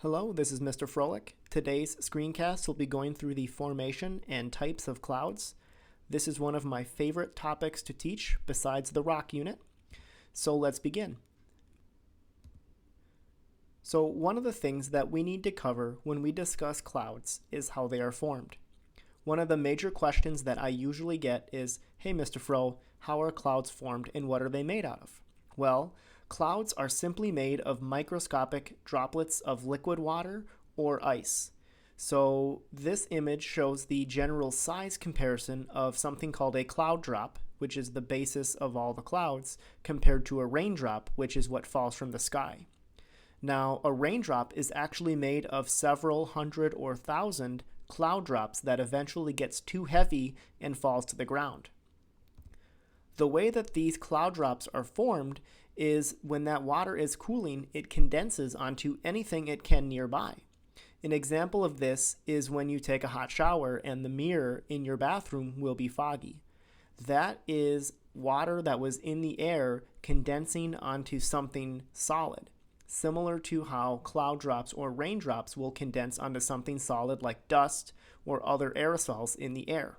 Hello, this is Mr. Froelich. Today's screencast will be going through the formation and types of clouds. This is one of my favorite topics to teach besides the rock unit. So let's begin. So one of the things that we need to cover when we discuss clouds is how they are formed. One of the major questions that I usually get is, hey Mr. Fro, how are clouds formed and what are they made out of? Well, clouds are simply made of microscopic droplets of liquid water or ice. So this image shows the general size comparison of something called a cloud drop, which is the basis of all the clouds, compared to a raindrop, which is what falls from the sky. Now, a raindrop is actually made of several hundred or thousand cloud drops that eventually gets too heavy and falls to the ground. The way that these cloud drops are formed is when that water is cooling, it condenses onto anything it can nearby. An example of this is when you take a hot shower and the mirror in your bathroom will be foggy. That is water that was in the air condensing onto something solid, similar to how cloud drops or raindrops will condense onto something solid like dust or other aerosols in the air.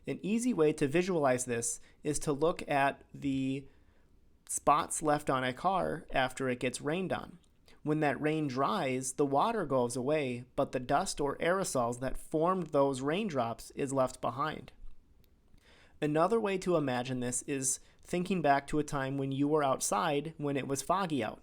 An easy way to visualize this is to look at the spots left on a car after it gets rained on. When that rain dries, the water goes away, but the dust or aerosols that formed those raindrops is left behind. Another way to imagine this is thinking back to a time when you were outside when it was foggy out.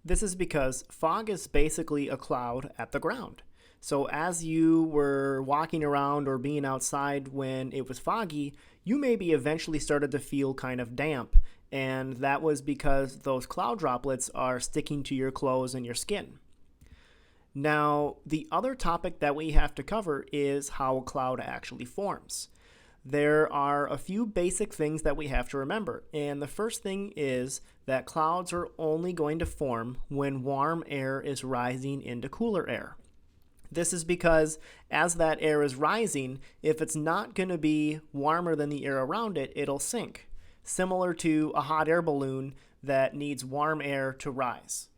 This is because fog is basically a cloud at the ground. So as you were walking around or being outside when it was foggy, you maybe eventually started to feel kind of damp, and that was because those cloud droplets are sticking to your clothes and your skin. Now, the other topic that we have to cover is how a cloud actually forms. There are a few basic things that we have to remember, and the first thing is that clouds are only going to form when warm air is rising into cooler air. This is because as that air is rising, if it's not going to be warmer than the air around it, it'll sink, similar to a hot air balloon that needs warm air to rise.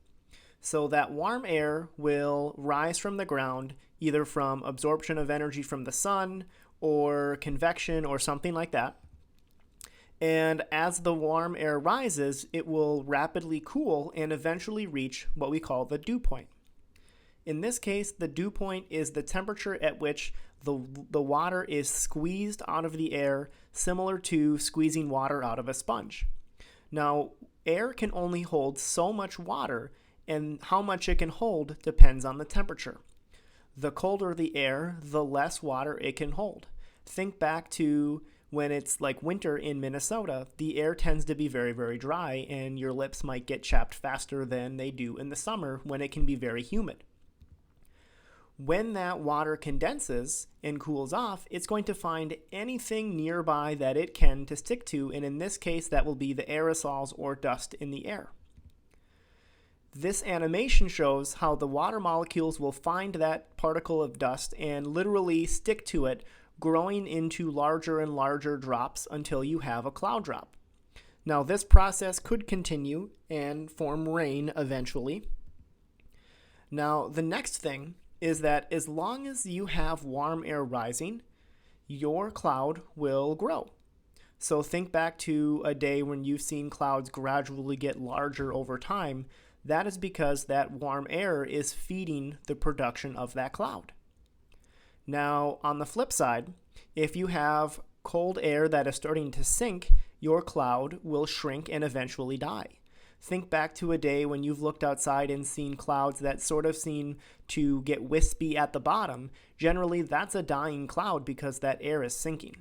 So that warm air will rise from the ground, either from absorption of energy from the sun or convection or something like that. And as the warm air rises, it will rapidly cool and eventually reach what we call the dew point. In this case, the dew point is the temperature at which the water is squeezed out of the air, similar to squeezing water out of a sponge. Now, air can only hold so much water, and how much it can hold depends on the temperature. The colder the air, the less water it can hold. Think back to when it's like winter in Minnesota, the air tends to be very, very dry, and your lips might get chapped faster than they do in the summer when it can be very humid. When that water condenses and cools off, it's going to find anything nearby that it can to stick to, and in this case, that will be the aerosols or dust in the air. This animation shows how the water molecules will find that particle of dust and literally stick to it, growing into larger and larger drops until you have a cloud drop. Now, this process could continue and form rain eventually. Now, the next thing is that as long as you have warm air rising, your cloud will grow. So think back to a day when you've seen clouds gradually get larger over time. That is because that warm air is feeding the production of that cloud. Now, on the flip side, if you have cold air that is starting to sink, your cloud will shrink and eventually die. Think back to a day when you've looked outside and seen clouds that sort of seem to get wispy at the bottom. Generally, that's a dying cloud because that air is sinking.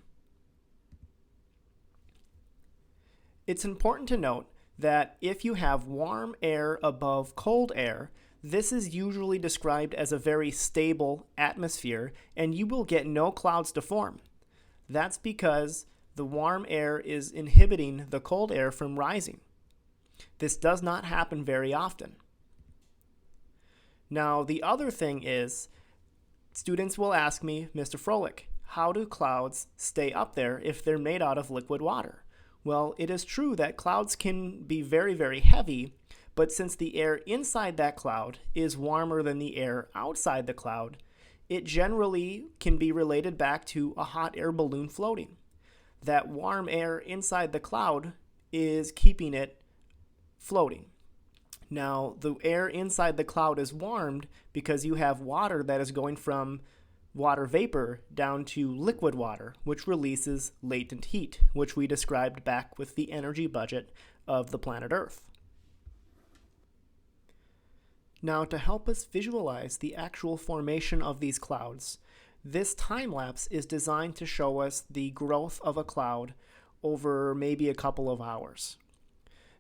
It's important to note that if you have warm air above cold air, this is usually described as a very stable atmosphere, and you will get no clouds to form. That's because the warm air is inhibiting the cold air from rising. This does not happen very often. Now, the other thing is, students will ask me, Mr. Froelich, how do clouds stay up there if they're made out of liquid water? Well, it is true that clouds can be very, very heavy, But since the air inside that cloud is warmer than the air outside the cloud, it generally can be related back to a hot air balloon floating. That warm air inside the cloud is keeping it floating. Now, the air inside the cloud is warmed because you have water that is going from water vapor down to liquid water, which releases latent heat, which we described back with the energy budget of the planet Earth. Now, to help us visualize the actual formation of these clouds, this time lapse is designed to show us the growth of a cloud over maybe a couple of hours.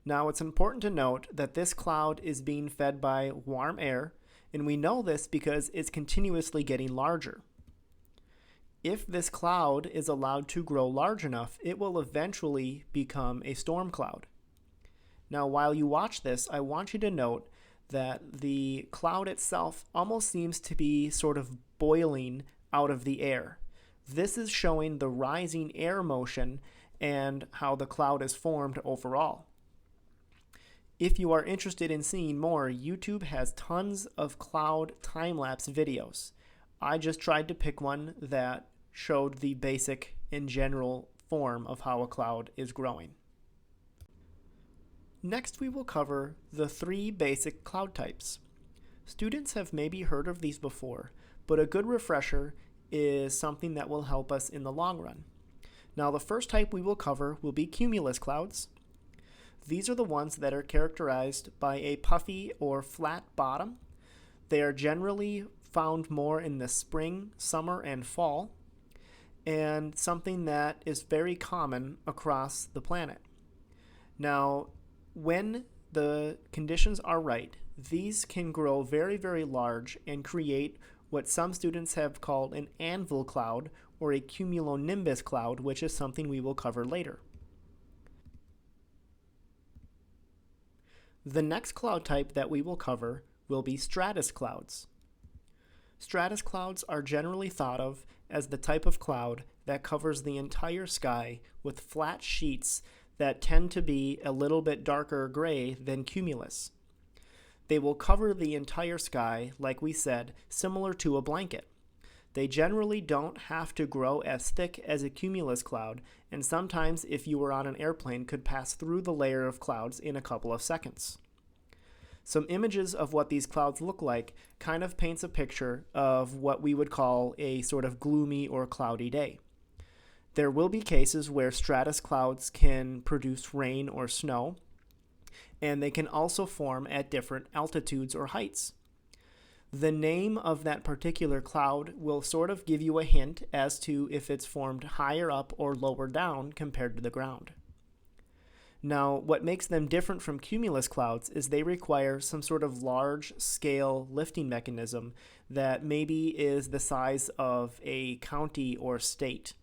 Now, it's important to note that this cloud is being fed by warm air, and we know this because it's continuously getting larger. If this cloud is allowed to grow large enough, it will eventually become a storm cloud. Now, while you watch this, I want you to note that the cloud itself almost seems to be sort of boiling out of the air. This is showing the rising air motion and how the cloud is formed overall. If you are interested in seeing more, YouTube has tons of cloud time-lapse videos. I just tried to pick one that showed the basic and general form of how a cloud is growing. Next, we will cover the 3 basic cloud types. Students have maybe heard of these before, but a good refresher is something that will help us in the long run. Now, the first type we will cover will be cumulus clouds. These are the ones that are characterized by a puffy or flat bottom. They are generally found more in the spring, summer, and fall, and something that is very common across the planet. Now, when the conditions are right, these can grow very, very large and create what some students have called an anvil cloud or a cumulonimbus cloud, which is something we will cover later. The next cloud type that we will cover will be stratus clouds. Stratus clouds are generally thought of as the type of cloud that covers the entire sky with flat sheets that tend to be a little bit darker gray than cumulus. They will cover the entire sky, like we said, similar to a blanket. They generally don't have to grow as thick as a cumulus cloud, and sometimes, if you were on an airplane, could pass through the layer of clouds in a couple of seconds. Some images of what these clouds look like kind of paints a picture of what we would call a sort of gloomy or cloudy day. There will be cases where stratus clouds can produce rain or snow, and they can also form at different altitudes or heights. The name of that particular cloud will sort of give you a hint as to if it's formed higher up or lower down compared to the ground. Now, what makes them different from cumulus clouds is they require some sort of large-scale lifting mechanism that maybe is the size of a county or state.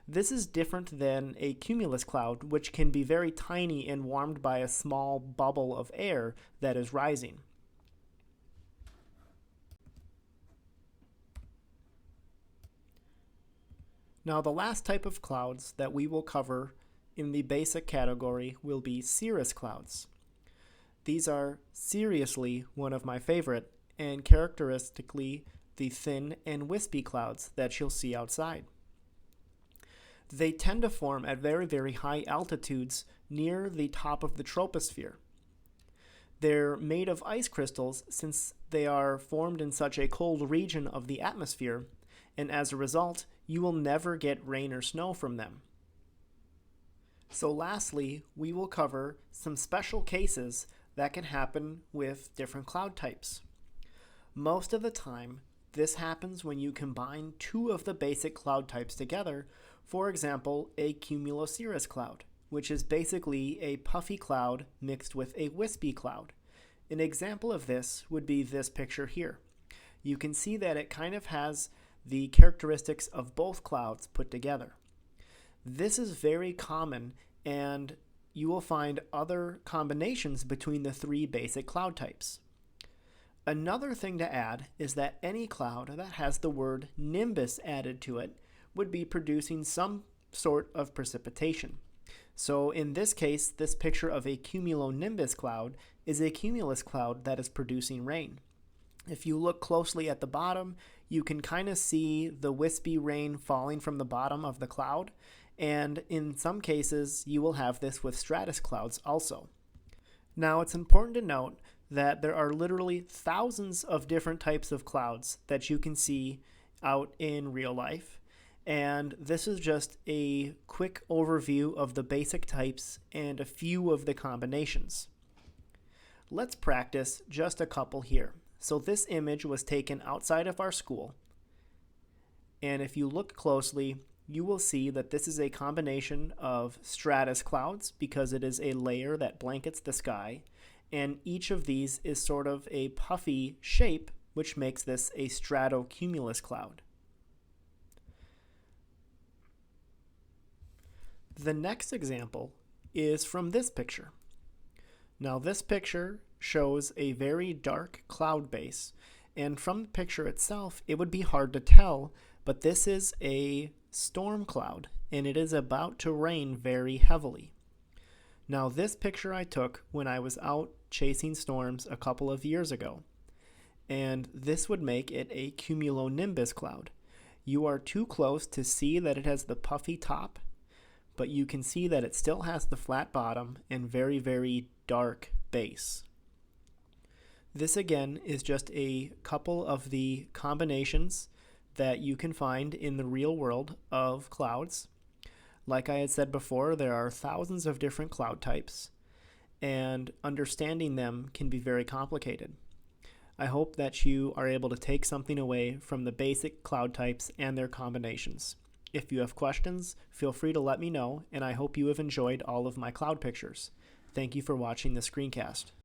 This is different than a cumulus cloud, which can be very tiny and warmed by a small bubble of air that is rising. Now, the last type of clouds that we will cover in the basic category will be cirrus clouds. These are seriously one of my favorite, and characteristically the thin and wispy clouds that you'll see outside. They tend to form at very, very high altitudes near the top of the troposphere. They're made of ice crystals since they are formed in such a cold region of the atmosphere, and as a result, you will never get rain or snow from them. So lastly, we will cover some special cases that can happen with different cloud types. Most of the time, this happens when you combine 2 of the basic cloud types together, for example, a cumulocirrus cloud, which is basically a puffy cloud mixed with a wispy cloud. An example of this would be this picture here. You can see that it kind of has the characteristics of both clouds put together. This is very common, and you will find other combinations between the 3 basic cloud types. Another thing to add is that any cloud that has the word nimbus added to it would be producing some sort of precipitation. So in this case, this picture of a cumulonimbus cloud is a cumulus cloud that is producing rain. If you look closely at the bottom, you can kind of see the wispy rain falling from the bottom of the cloud, and in some cases, you will have this with stratus clouds also. Now, it's important to note that there are literally thousands of different types of clouds that you can see out in real life. And this is just a quick overview of the basic types and a few of the combinations. Let's practice just a couple here. So this image was taken outside of our school. And if you look closely, you will see that this is a combination of stratus clouds because it is a layer that blankets the sky. And each of these is sort of a puffy shape, which makes this a stratocumulus cloud. The next example is from this picture. Now this picture shows a very dark cloud base, and from the picture itself it would be hard to tell, but this is a storm cloud and it is about to rain very heavily. Now this picture I took when I was out chasing storms a couple of years ago, and this would make it a cumulonimbus cloud. You are too close to see that it has the puffy top, but you can see that it still has the flat bottom and very, very dark base. This again is just a couple of the combinations that you can find in the real world of clouds. Like I had said before, there are thousands of different cloud types, and understanding them can be very complicated. I hope that you are able to take something away from the basic cloud types and their combinations. If you have questions, feel free to let me know, and I hope you have enjoyed all of my cloud pictures. Thank you for watching the screencast.